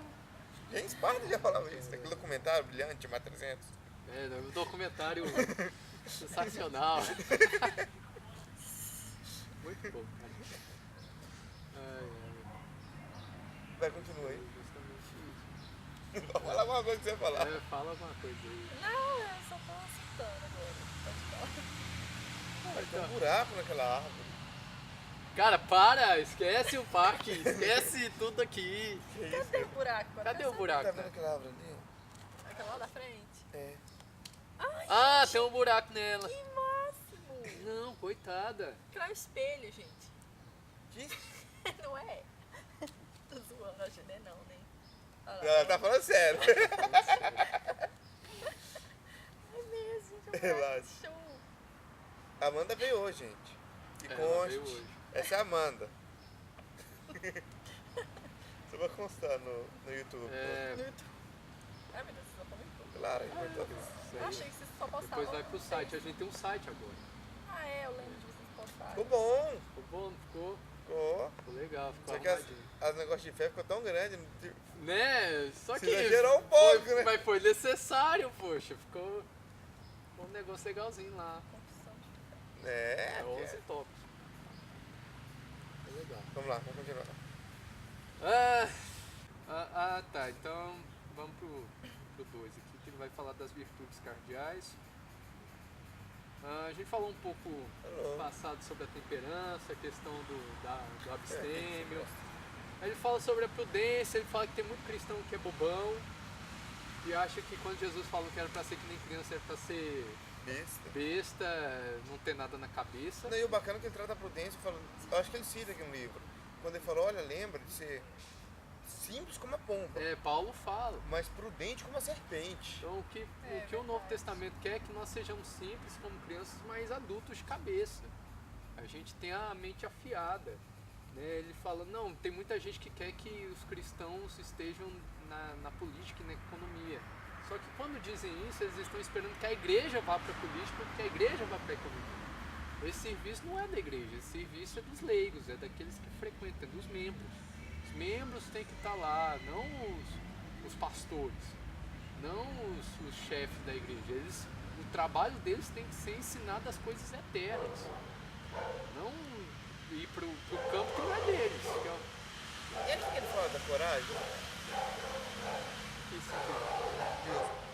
Speaker 1: E em Esparta já falava isso. Aquele documentário brilhante, mais 300.
Speaker 3: Um documentário sensacional. Muito bom, cara.
Speaker 1: Vai, continua aí.
Speaker 3: Justamente isso.
Speaker 1: Fala alguma coisa que você ia falar.
Speaker 3: Fala alguma coisa aí.
Speaker 4: Não, eu só tô assustando agora.
Speaker 1: Tem um buraco naquela árvore.
Speaker 3: Cara, para! Esquece o parque, esquece tudo aqui.
Speaker 4: Cadê o buraco?
Speaker 3: Cadê o buraco?
Speaker 1: Tá vendo aquela árvore ali?
Speaker 4: Aquela lá da frente.
Speaker 1: É.
Speaker 3: Ah, tem um buraco nela.
Speaker 4: Que máximo!
Speaker 3: Não, coitada.
Speaker 4: Aquilo é um espelho, gente.
Speaker 1: Que?
Speaker 4: Não é? Tô zoando, acho que não é não, né? Olha lá.
Speaker 1: Ela tá falando sério.
Speaker 4: É mesmo, gente.
Speaker 1: Relaxa.
Speaker 4: Show.
Speaker 1: Amanda veio hoje, gente. Que
Speaker 3: Ela veio
Speaker 1: conste.
Speaker 3: hoje.
Speaker 1: Essa é a Amanda. Só vai constar no YouTube.
Speaker 3: É,
Speaker 4: No YouTube. Ai, meu Deus, você só comentou.
Speaker 1: Claro, a gente vai todo
Speaker 3: isso
Speaker 4: Eu
Speaker 3: aí.
Speaker 4: achei que vocês só postavam.
Speaker 3: Depois vai pro site, a gente tem um site agora.
Speaker 4: Ah, é, eu lembro de vocês postarem.
Speaker 1: Ficou bom.
Speaker 3: Ficou bom, não ficou?
Speaker 1: Ficou.
Speaker 3: Ficou legal, ficou
Speaker 1: Só que
Speaker 3: arrumadinho.
Speaker 1: as negócios de fé ficou tão grande.
Speaker 3: Né? Só
Speaker 1: Se
Speaker 3: que.
Speaker 1: exagerou um pouco, né?
Speaker 3: Mas foi necessário, poxa. Ficou um negócio legalzinho lá.
Speaker 4: Confissão de fé.
Speaker 1: É.
Speaker 3: 11 tops. Foi legal.
Speaker 1: Vamos lá, vamos continuar.
Speaker 3: Tá. Então vamos pro 2 aqui, que ele vai falar das virtudes cardeais. A gente falou um pouco no passado sobre a temperança, a questão do abstêmio. Aí ele fala sobre a prudência, ele fala que tem muito cristão que é bobão e acha que quando Jesus falou que era pra ser que nem criança, era pra ser besta, não ter nada na cabeça.
Speaker 1: Não, e o bacana é que ele trata a prudência, eu acho que ele cita aqui no livro, quando ele falou, olha, lembra de ser simples como a pomba,
Speaker 3: Paulo fala.
Speaker 1: mas prudente como a serpente.
Speaker 3: Então o que o Novo Testamento quer é que nós sejamos simples como crianças, mas adultos de cabeça. A gente tem a mente afiada. Né? Ele fala, não, tem muita gente que quer que os cristãos estejam na política e na economia. Só que quando dizem isso, eles estão esperando que a igreja vá para a política, que a igreja vá para a economia. Esse serviço não é da igreja, esse serviço é dos leigos, é daqueles que frequentam, é dos membros. Os membros têm que estar lá, não os pastores, não os chefes da igreja. O trabalho deles tem que ser ensinar das coisas eternas, não ir para o campo que não é deles. Que é
Speaker 1: E aqui que ele fala da coragem?
Speaker 3: isso aqui.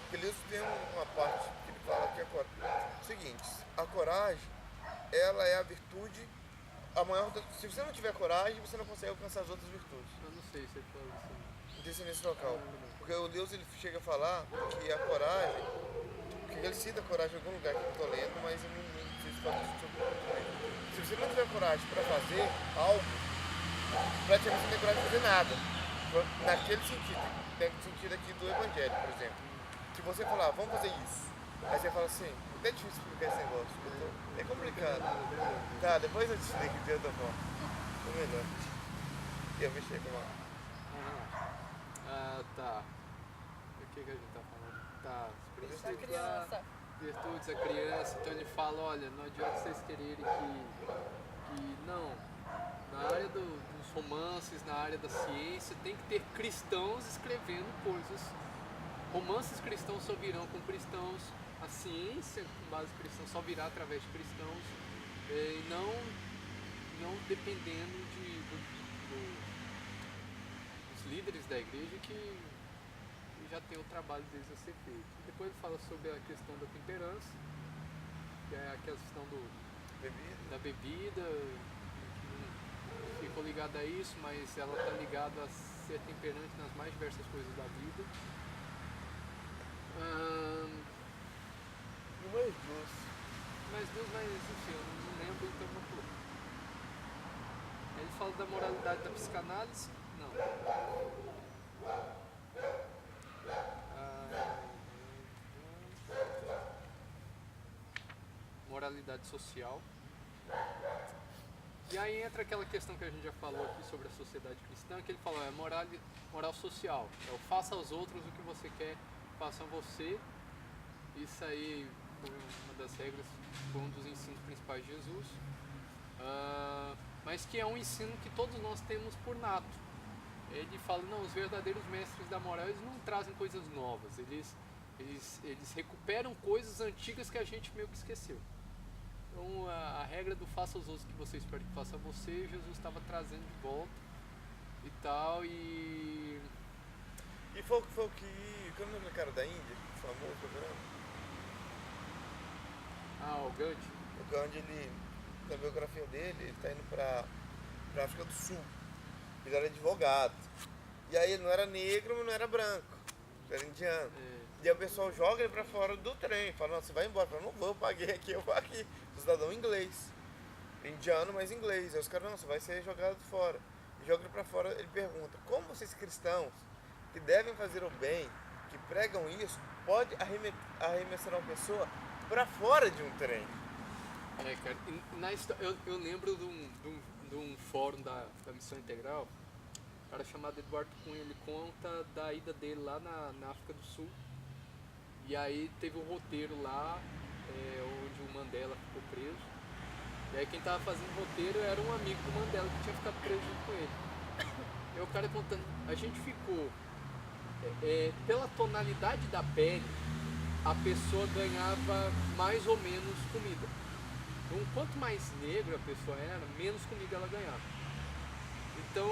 Speaker 1: Porque Lewis tem uma parte que ele fala que é a coragem. Seguinte, a coragem, ela é a virtude, a maior. Se você não tiver coragem, você não consegue alcançar as outras virtudes.
Speaker 3: Eu não sei se ele fala assim.
Speaker 1: Não tem isso nesse local. Porque o Deus ele chega a falar que a coragem, porque ele cita a coragem em algum lugar que eu estou lendo, mas eu não sei se fala isso sobre o. Se você não tiver coragem para fazer algo, praticamente você não tem coragem de fazer nada. Naquele sentido, no sentido aqui do evangelho, por exemplo. Se você falar, vamos fazer isso, aí você fala assim, é difícil explicar esse negócio, é complicado. Tá, depois eu te explico de outra forma. É melhor. Eu mexer com uma.
Speaker 3: Tá. O que a gente tá falando? Tá, os
Speaker 4: Da
Speaker 3: princípios
Speaker 4: criança.
Speaker 3: virtudes da criança. Então ele fala, olha, não adianta vocês quererem que não. Na área dos romances, na área da ciência, tem que ter cristãos escrevendo coisas. Romances cristãos só virão com cristãos, a ciência com base cristã só virá através de cristãos, e não dependendo dos líderes da igreja que já tem o trabalho deles a ser feito. Depois ele fala sobre a questão da temperança, que é a questão da bebida, que ficou ligada a isso, mas ela está ligada a ser temperante nas mais diversas coisas da vida.
Speaker 1: Mais doce.
Speaker 3: Mais duas, mas enfim, eu não lembro, então não vou. Ele fala da moralidade da psicanálise? Não. Moralidade social. E aí entra aquela questão que a gente já falou aqui sobre a sociedade cristã, que ele fala, é moral social. É o faça aos outros o que você quer, façam você. Isso aí foi uma das regras, foi um dos ensinos principais de Jesus. Mas que é um ensino que todos nós temos por nato. Ele fala, não, os verdadeiros mestres da moral, eles não trazem coisas novas, eles recuperam coisas antigas que a gente meio que esqueceu. Então a regra do faça aos outros que você espera que faça a você, Jesus estava trazendo de volta e tal, e
Speaker 1: foi o que. Quando o cara da Índia, famoso programa?
Speaker 3: o Gandhi.
Speaker 1: O Gandhi, ele, na biografia dele, ele tá indo pra África do Sul. Ele era advogado. E aí ele não era negro, mas não era branco. Ele era indiano. E aí o pessoal joga ele pra fora do trem. Fala, não, você vai embora. Fala, não vou, eu paguei aqui, eu paguei. O cidadão inglês. Indiano, mas inglês. Aí os caras, não, você vai ser jogado fora. E joga ele pra fora, ele pergunta, como vocês cristãos, que devem fazer o bem, que pregam isso, pode arremessar uma pessoa pra fora de um trem?
Speaker 3: Cara, eu lembro de um fórum da Missão Integral, um cara chamado Eduardo Cunha, ele conta da ida dele lá na África do Sul. E aí teve um roteiro lá, onde o Mandela ficou preso. E aí quem tava fazendo o roteiro era um amigo do Mandela que tinha ficado preso junto com ele. E o cara contando, a gente ficou, pela tonalidade da pele, a pessoa ganhava mais ou menos comida. Então, quanto mais negra a pessoa era, menos comida ela ganhava. Então,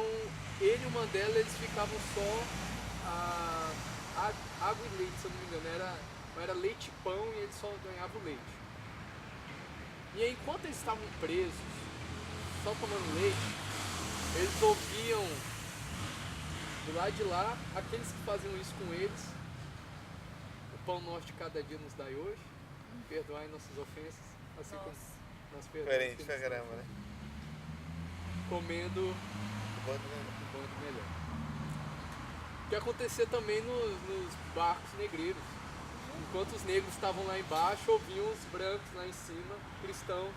Speaker 3: ele e o Mandela, eles ficavam só água e leite, se eu não me engano. Era leite e pão e eles só ganhavam leite. E aí, enquanto eles estavam presos, só tomando leite, eles ouviam do lado de lá aqueles que faziam isso com eles. O pão nosso de cada dia nos dai hoje, perdoai nossas ofensas, assim como nós perdoamos.
Speaker 1: Diferente pra caramba, né?
Speaker 3: Comendo
Speaker 1: O
Speaker 3: bando melhor. O que acontecia também nos barcos negreiros. Enquanto os negros estavam lá embaixo, ouviam os brancos lá em cima, cristãos,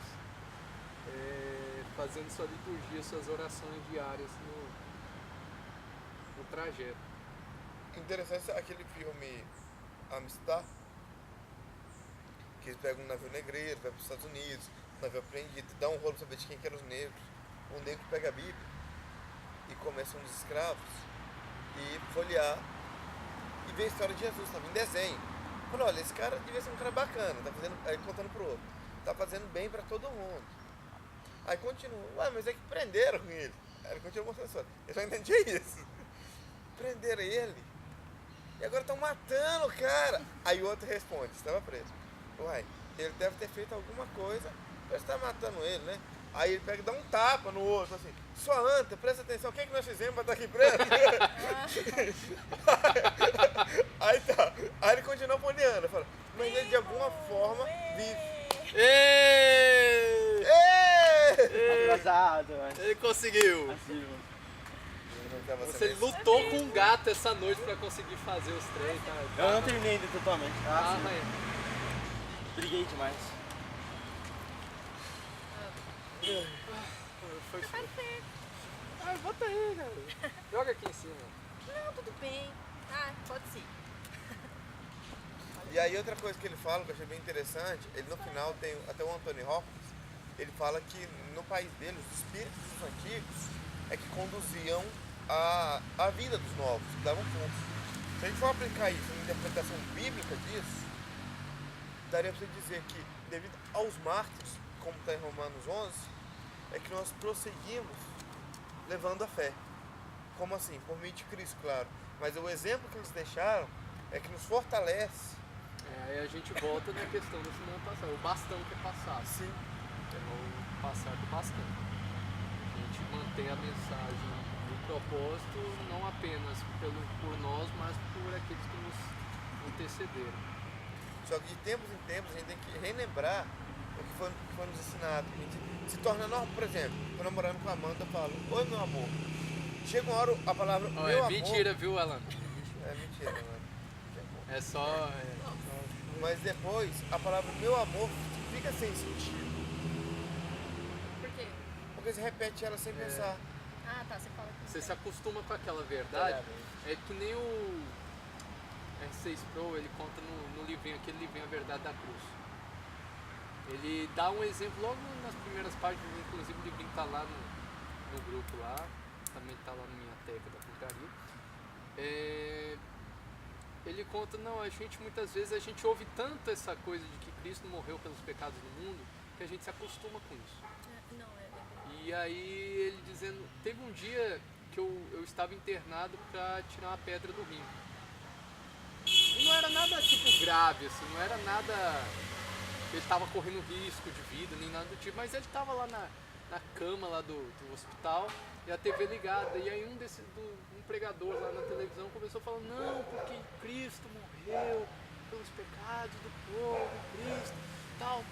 Speaker 3: fazendo sua liturgia, suas orações diárias no trajeto.
Speaker 1: Interessante aquele filme Amistad, que eles pegam um navio negreiro, vai para os Estados Unidos, navio apreendido, dá um rolo pra saber de quem que eram os negros. O negro pega a Bíblia e começa um dos escravos e folhear e vê a história de Jesus, estava em desenho. Falou, olha, esse cara devia ser um cara bacana, tá fazendo, aí contando pro outro, tá fazendo bem pra todo mundo. Aí continua, ué, mas é que prenderam ele. Aí ele continua mostrando a história. Eu só entendi isso. Prenderam ele. E agora estão matando o cara. Aí o outro responde, estava preso. Uai, ele deve ter feito alguma coisa pra estar matando ele, né? Aí ele pega e dá um tapa no outro, assim, sua anta, presta atenção, o que é que nós fizemos pra estar aqui preso? Aí tá, aí ele continua folheando, fala, mas ele de alguma forma vive.
Speaker 3: Êêêê!
Speaker 2: Atrasado, mas...
Speaker 3: Ele conseguiu!
Speaker 2: Assim,
Speaker 3: Você lutou com um gato essa noite pra conseguir fazer os três, tá?
Speaker 2: eu não terminei ainda totalmente.
Speaker 3: Ah,
Speaker 2: sim. Briguei demais.
Speaker 3: Foi Ah, bota aí, cara. Joga aqui em cima.
Speaker 4: Não, tudo bem. Ah, pode ser.
Speaker 1: E aí outra coisa que ele fala, que eu achei bem interessante, ele no final tem até o Anthony Hopkins, ele fala que no país dele, os espíritos dos antigos é que conduziam a vida dos novos, que davam pontos. Se a gente for aplicar isso na interpretação bíblica disso, daria para você dizer que devido aos mártires, como está em Romanos 11, é que nós prosseguimos levando a fé. Como assim? Por meio de Cristo, claro. Mas o exemplo que eles deixaram é que nos fortalece.
Speaker 3: Aí a gente volta na questão da semana passada, o bastão que é passado.
Speaker 1: Sim.
Speaker 3: É o passar do bastão. A gente mantém a mensagem do propósito não apenas por nós, mas por aqueles que nos antecederam.
Speaker 1: Só que de tempos em tempos a gente tem que relembrar o que foi nos ensinado. A gente se torna normal. Por exemplo, tô namorando com a Amanda, eu falo, oi meu amor. Chega uma hora a palavra meu
Speaker 3: É
Speaker 1: amor.
Speaker 3: mentira, viu, Alan?
Speaker 1: É mentira, mano.
Speaker 3: É só.
Speaker 1: Mas depois a palavra meu amor fica sem sentido.
Speaker 4: Por quê?
Speaker 1: Porque você repete ela sem pensar.
Speaker 4: Ah, tá, você fala com
Speaker 3: Você se acostuma com aquela verdade. É que nem o R6 Pro, ele conta no livrinho, aquele livrinho A Verdade da Cruz. Ele dá um exemplo logo nas primeiras páginas, inclusive o livrinho tá lá no grupo lá, também tá lá na minha teca da putaria. Ele conta, não, a gente muitas vezes a gente ouve tanto essa coisa de que Cristo morreu pelos pecados do mundo, que a gente se acostuma com isso.
Speaker 4: Não,
Speaker 3: E aí ele dizendo, teve um dia que eu estava internado para tirar uma pedra do rim. E não era nada tipo grave, assim, não era nada. Ele estava correndo risco de vida, nem nada do tipo, mas ele estava lá na cama lá do hospital e a TV ligada. E aí um pregador lá na televisão começou falando, não, porque Cristo morreu pelos pecados do povo, Cristo, tal.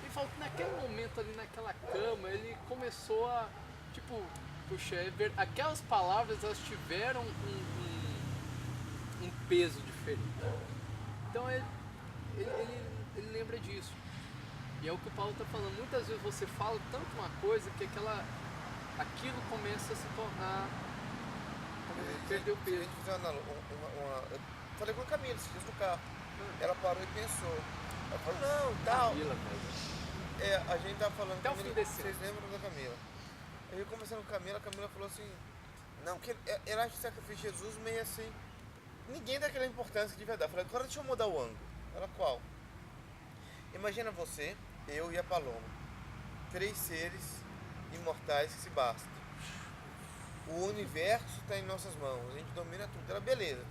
Speaker 3: E falou que naquele momento ali naquela cama, ele começou a, tipo, puxa, aquelas palavras elas tiveram um peso diferente. Então ele lembra disso. E é o que o Paulo está falando. Muitas vezes você fala tanto uma coisa que aquilo começa a se tornar. Perdeu peso.
Speaker 1: A gente fizer eu falei com a Camila esses dias no carro. Ela parou e pensou. Ela falou, não, tal.
Speaker 3: Camila,
Speaker 1: a gente tava falando.
Speaker 3: Até o fim desse
Speaker 1: Vocês lembram da Camila? Eu conversando com a Camila falou assim, não, que ela acha que sacrifício de Jesus meio assim. Ninguém dá aquela importância de verdade. Eu falei, agora deixa eu mudar o ângulo. Ela, qual? Imagina você, eu e a Paloma. 3 seres imortais que se bastam. O universo está em nossas mãos, a gente domina tudo. Ela, beleza.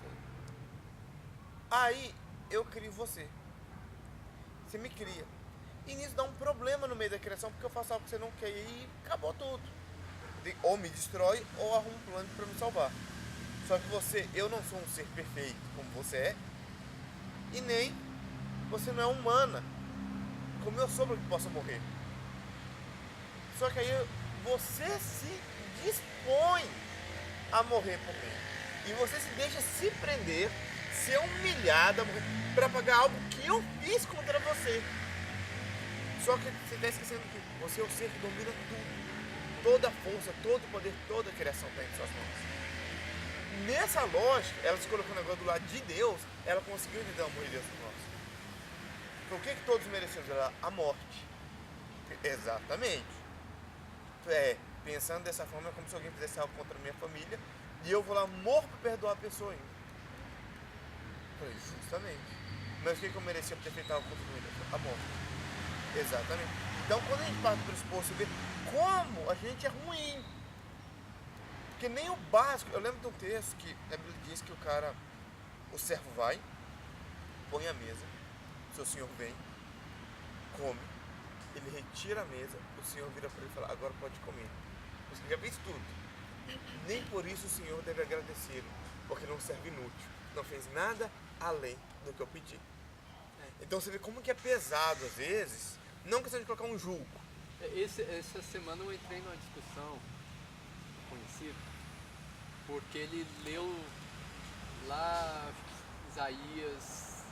Speaker 1: Aí eu crio você. Você me cria. E nisso dá um problema no meio da criação, porque eu faço algo que você não quer e acabou tudo. Ou me destrói ou arruma um plano para me salvar. Só que eu não sou um ser perfeito como você é, e nem você não é humana como eu sou para que possa morrer. Só que aí você se dispõe a morrer por mim. E você se deixa se prender, ser humilhada para pagar algo que eu fiz contra você. Só que você está esquecendo que você é o ser que domina tudo. Toda a força, todo o poder, toda a criação está em suas mãos. nessa lógica, ela se colocou o negócio do lado de Deus, ela conseguiu entender o amor de Deus por nós. Então, o que todos merecemos? A morte. Exatamente. Pensando dessa forma, é como se alguém fizesse algo contra a minha família e eu vou lá morro para perdoar a pessoa ainda. Falei, justamente. Mas o que eu merecia por ter feito algo contra a família? A morte. Exatamente. Então, quando a gente parte do esposo, você vê como a gente é ruim. Porque nem o básico. Eu lembro de um texto que a Bíblia diz que o servo vai, põe a mesa, seu senhor vem, come, ele retira a mesa, o senhor vira para ele e fala, agora pode comer. Você já fez tudo. Nem por isso o senhor deve agradecê-lo, porque não serve inútil. Não fez nada além do que eu pedi. Então você vê como que é pesado às vezes, não questão de colocar um julgo.
Speaker 3: Essa semana eu entrei numa discussão conhecida, porque ele leu lá Isaías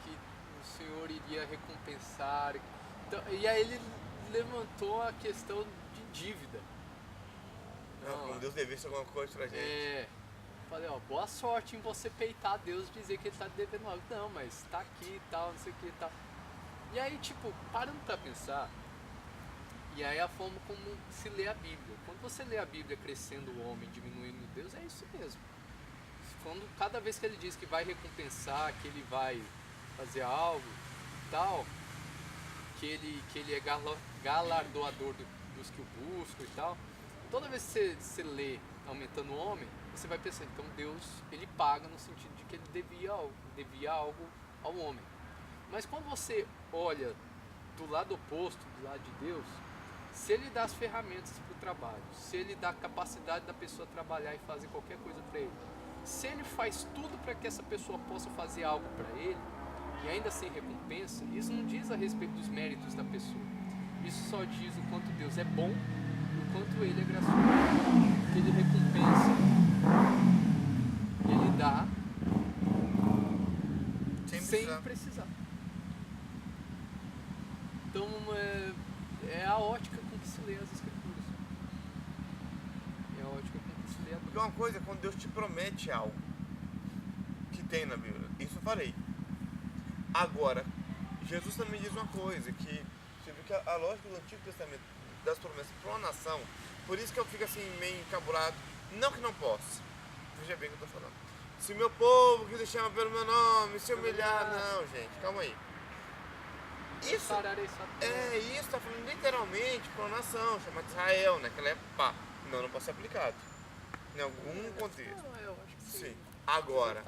Speaker 3: que o Senhor iria recompensar. Então, e aí ele levantou a questão de dívida.
Speaker 1: Como Deus devesse alguma coisa pra gente.
Speaker 3: Falei, boa sorte em você peitar Deus e dizer que ele tá devendo algo. Não, mas tá aqui e tal, não sei o que e tal. E aí, tipo, parando pra pensar, e aí a forma como se lê a Bíblia. Quando você lê a Bíblia crescendo o homem, diminuindo Deus, é isso mesmo. Cada vez que ele diz que vai recompensar, que ele vai fazer algo e tal, que ele é galardoador dos que o buscam e tal, toda vez que você lê aumentando o homem, você vai pensar, então Deus, ele paga no sentido de que ele devia algo ao homem. Mas quando você olha do lado oposto, do lado de Deus, se ele dá as ferramentas para o trabalho, se ele dá a capacidade da pessoa trabalhar e fazer qualquer coisa para ele, se ele faz tudo para que essa pessoa possa fazer algo para ele, e ainda sem recompensa, isso não diz a respeito dos méritos da pessoa. Isso só diz o quanto Deus é bom e o quanto ele é gracioso. Que ele recompensa, ele dá sem precisar. Então é a ótica com que se lê as escrituras. É a ótica com que se lê a Bíblia.
Speaker 1: Porque uma coisa é quando Deus te promete algo que tem na Bíblia. Isso eu falei. Agora, Jesus também diz uma coisa, que você vê que a lógica do Antigo Testamento das promessas para uma nação, por isso que eu fico assim meio encabulado, não que não possa, veja bem o que eu estou falando. Se o meu povo que se chama pelo meu nome se humilhar, não gente, calma aí. Isso está falando literalmente para uma nação chamada Israel, naquela época, não pode ser aplicado em algum contexto.
Speaker 3: Eu acho que
Speaker 1: sim. Agora,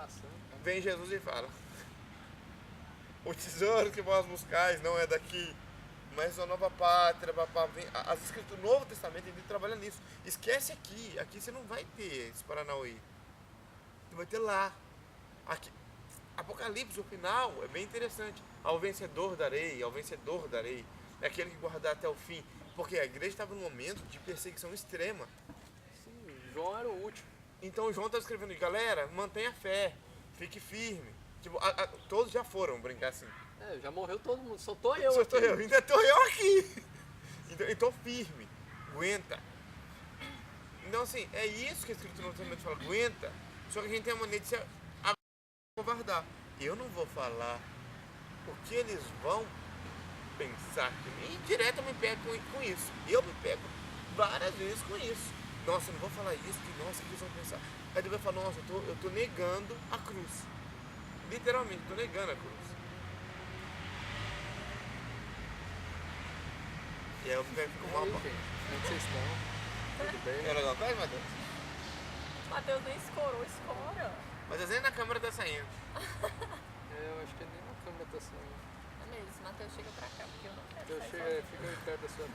Speaker 1: vem Jesus e fala, o tesouro que vós buscais não é daqui, mas a nova pátria, as escrituras do Novo Testamento, ele trabalha nisso. Esquece aqui você não vai ter esse Paranauê. Você vai ter lá. Aqui, Apocalipse, o final, é bem interessante. Ao vencedor darei. É aquele que guardar até o fim. Porque a igreja estava num momento de perseguição extrema.
Speaker 3: Sim, João era o último.
Speaker 1: Então João estava escrevendo, galera, mantenha a fé, fique firme. Tipo, todos já foram brincar assim.
Speaker 3: Já morreu todo mundo, só tô eu
Speaker 1: aqui. Ainda tô eu aqui. Então firme, aguenta. Então assim, é isso que a Escritura normalmente fala, aguenta. Só que a gente tem a maneira de se acovardar. Eu não vou falar o que eles vão pensar de mim. E direto eu me pego com isso. Eu me pego várias vezes com isso. Nossa, eu não vou falar isso, que nossa, o que eles vão pensar? Aí Deus vai falar, nossa, eu tô negando a cruz. Literalmente, tô negando a cruz. E aí eu fico mal.
Speaker 3: Como é que vocês estão? Tudo bem?
Speaker 1: Quer alguma coisa, Matheus?
Speaker 4: Matheus nem escorou, escora.
Speaker 1: Matheus nem na câmera tá saindo.
Speaker 3: Eu acho que nem na câmera tá saindo.
Speaker 4: Beleza, Matheus chega pra cá, porque eu não quero sair
Speaker 3: sozinho. Fica perto da sua...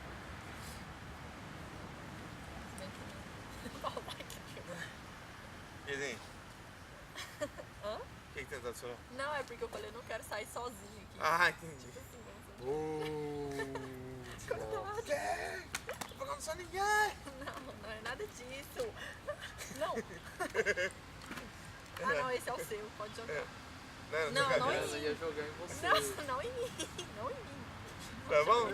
Speaker 1: E aí?
Speaker 4: Hã?
Speaker 1: O que tentou falar?
Speaker 4: Não, é porque eu falei, eu não quero sair sozinho aqui.
Speaker 1: Ah, entendi.
Speaker 4: Tipo assim,
Speaker 1: Cuidado! Tô falando só ninguém!
Speaker 4: Não é nada disso. Não. Não, esse é o seu, pode jogar. Não em mim.
Speaker 3: Eu ia jogar em você.
Speaker 4: Não em mim. Não em mim.
Speaker 1: Tá bom?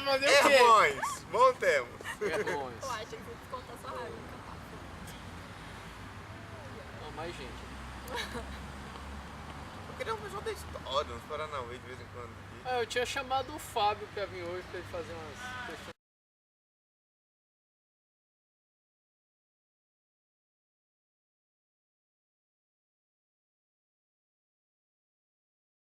Speaker 3: Fazer o quê?
Speaker 1: Errões! Voltemos!
Speaker 3: Errões.
Speaker 4: Eu acho que você contar sua raiva.
Speaker 3: mais gente.
Speaker 1: Eu queria um pessoal da história, uns Paranauê de vez em quando aqui.
Speaker 3: Eu tinha chamado o Fábio pra vir hoje pra ele fazer umas questões.